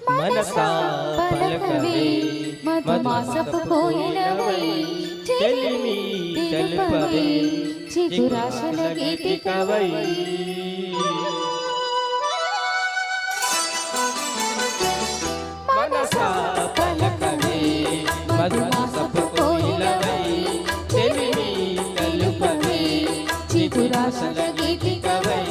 మనసా పలకవే మధుమాసపు కోయిలవై చెలిమి తెలుపవే చిగురాశల గీతికవై మనసా పలకవే మధుమాసపు కోయిలవై చెలిమి తెలుపవే చిగురాశల గీతికవై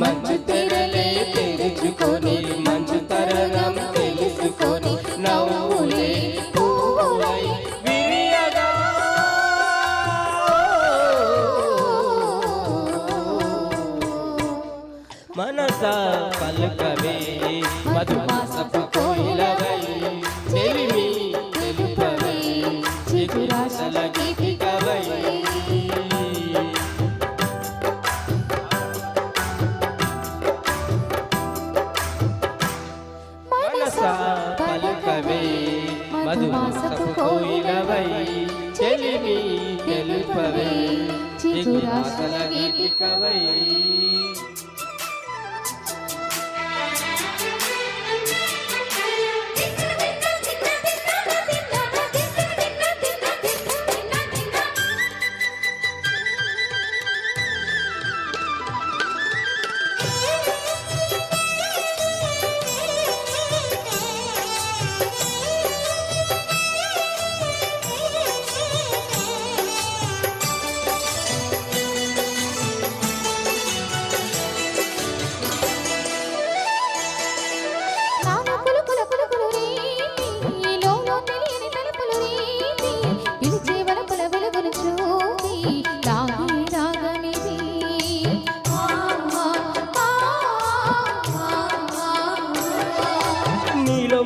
మంచు తెరలే తెరుచుకొని మంచు తరణం తెలుసుకొని నవ్వులే పువ్వులై విరియగా మనసా పలకవే మధుమాసపు కోయిలవై చెలిమి తెలుపవే చిగురాశల గీతికవై పలకవే మధుమాసపు కోయిలవై చెలిమి తెలుపవే చిగురాశల గీతికవై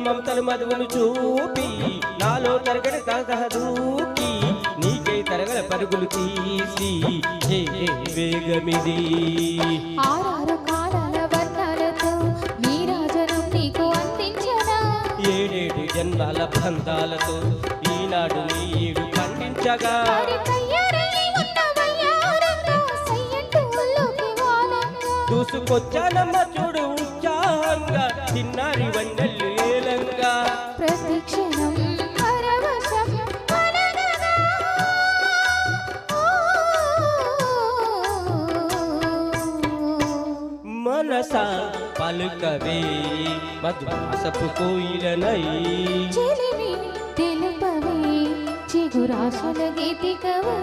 మమతలు మధువును చూపి నాలో తరగని తహదూకి నీకై తరగల పరుగులు తీసి వేగమిది ఆరారు కాలాల వర్ణాలతో నీ రాజనం నీకు అందించనా ఏడేడు జన్మాల బంధాలతో ఈనాడు నీడు ఖండించగా దూసుకొచ్చానమ్మ చూడు ఉత్సాహంగా చిన్నారి వందలు ఏలంగా ప్రతిక్షణం పరవశం మనసా పలుకవే మధుమాసపు కోయిలనై చెలిమి తెలుపవే చిగురాశల గీతికవై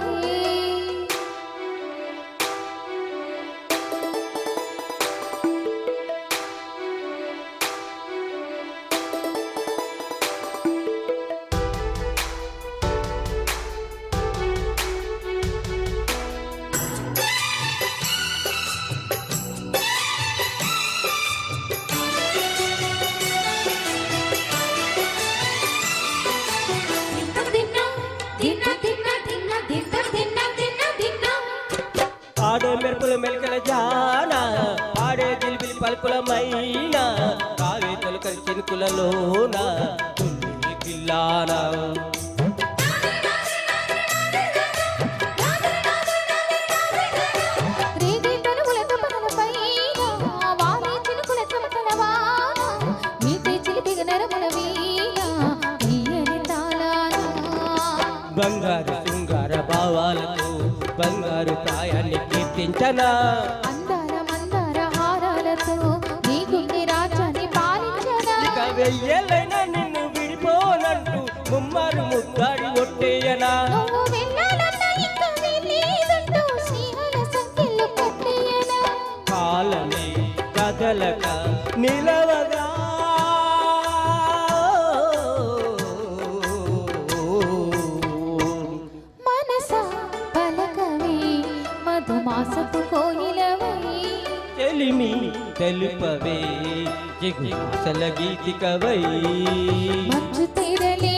ఆడే మెరుపుల మెలకల జాన ఆడే జిలిబిలి పలుకుల మైనా కావే తొలకరి చినుకులలోన గిల్లానా బంగారు శృంగార భావాలతో బంగారు ప్రాయాన్ని కీర్తించనా అందాల మందార హారాలతో నీ గుండె రాజ్యాన్ని పాలించనా ఇక వెయ్యేళ్ళైనా నిన్ను విడిపోనంటూ ముమ్మారు ముద్దాడి ఒట్టేయనా నువ్వు వెళ్ళాలన్నా ఇంకా వెళ్ళేదంటూ స్నేహాల సంఖ్యలు కట్టేయనా కాలమే కదలక నిలవగా మధుమాసపు కోయిలవై చెలిమి తెలుపవే చిగురాశల గీతికవై మంచు తెరలే